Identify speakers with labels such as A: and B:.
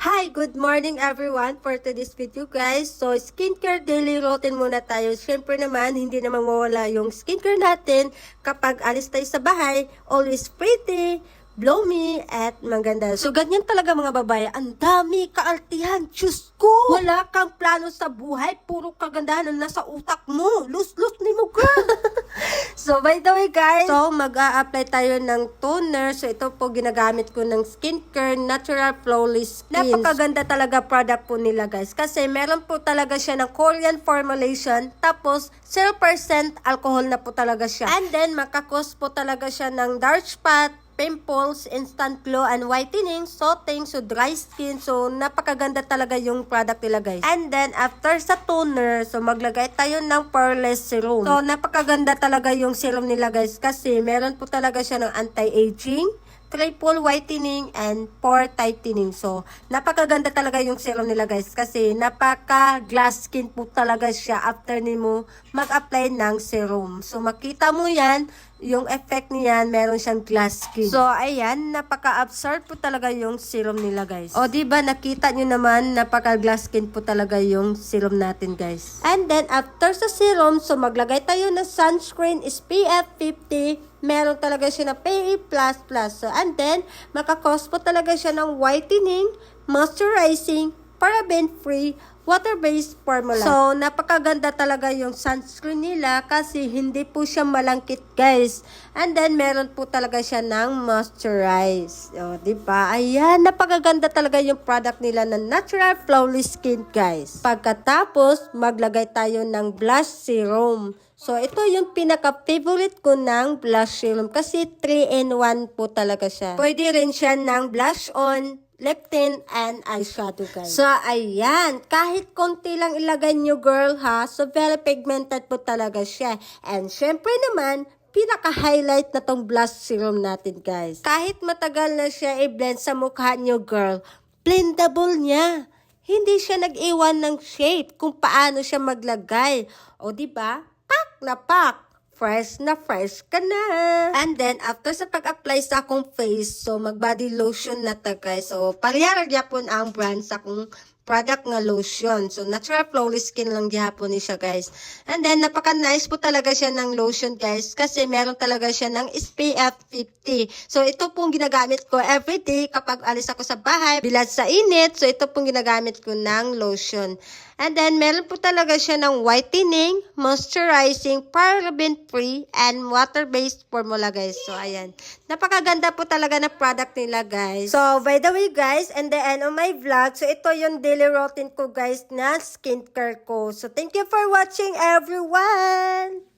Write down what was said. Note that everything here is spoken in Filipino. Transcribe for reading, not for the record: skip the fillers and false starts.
A: Hi! Good morning everyone for today's video guys. So, skincare daily routine muna tayo. Siyempre naman, hindi naman mawala yung skincare natin kapag alis tayo sa bahay. Always pretty, blowy, at maganda. So, ganyan talaga mga babae. Ang dami kaartihan. Diyos ko! Wala kang plano sa buhay. Puro kagandahan na nasa utak mo. Lus-lus ni mo girl! So, by the way guys, so mag-a-apply tayo ng toner. So, ito po ginagamit ko ng skincare Natural Flawless Skin. Napakaganda talaga product po nila guys. Kasi meron po talaga siya ng Korean formulation. Tapos, 0% alcohol na po talaga siya. And then, makakos po talaga siya ng dark spot, pimples, instant glow, and whitening, soothing, so dry skin. So, napakaganda talaga yung product nila, guys. And then, after sa toner, so maglagay tayo ng poreless serum. So, napakaganda talaga yung serum nila, guys. Kasi, meron po talaga siya ng anti-aging, triple whitening, and pore tightening. So, napakaganda talaga yung serum nila, guys. Kasi, napaka-glass skin po talaga siya after mo mag-apply ng serum. So, makita mo yan, yung effect niyan, meron siyang glass skin. So, ayan, napaka-absorb po talaga yung serum nila, guys. O, diba, nakita nyo naman, napaka-glass skin po talaga yung serum natin, guys. And then, after sa serum, so, maglagay tayo ng sunscreen SPF 50. Meron talaga siya na PA++. So, and then, makakos po talaga siya ng whitening, moisturizing, paraben-free, water-based formula. So, napakaganda talaga yung sunscreen nila kasi hindi po siya malangkit, guys. And then, meron po talaga siya ng moisturize. O, diba? Ayan, napakaganda talaga yung product nila na Natural Flawless Skin, guys. Pagkatapos, maglagay tayo ng blush serum. So, ito yung pinaka-favorite ko ng blush serum kasi 3-in-1 po talaga siya. Pwede rin siya ng blush on, lip tint, and eyeshadow, guys. So, ayan. Kahit konti lang ilagay nyo, girl, ha? So, very pigmented po talaga siya. And, syempre naman, pinaka-highlight na tong blush serum natin, guys. Kahit matagal na siya i-blend sa mukha nyo, girl, blendable niya. Hindi siya nag-iwan ng shape kung paano siya maglagay. O, diba? Pak na pak. Fresh na fresh ka na. And then, after sa pag-apply sa akong face, so mag-body lotion na ta, guys. So, parehara gyapon ang brand sa akong product nga lotion. So, Natural Flawless Skin lang gyapon ni siya, guys. And then, napaka-nice po talaga siya ng lotion, guys. Kasi meron talaga siya ng SPF 50. So, ito pong ginagamit ko everyday kapag alis ako sa bahay, bilad sa init. So, ito pong ginagamit ko ng lotion. And then, meron po talaga siya ng whitening, moisturizing, paraben-free, and water-based formula, guys. So, ayan. Napakaganda po talaga na product nila, guys. So, by the way, guys, and the end of my vlog, so ito yung daily routine ko, guys, na skincare ko. So, thank you for watching, everyone!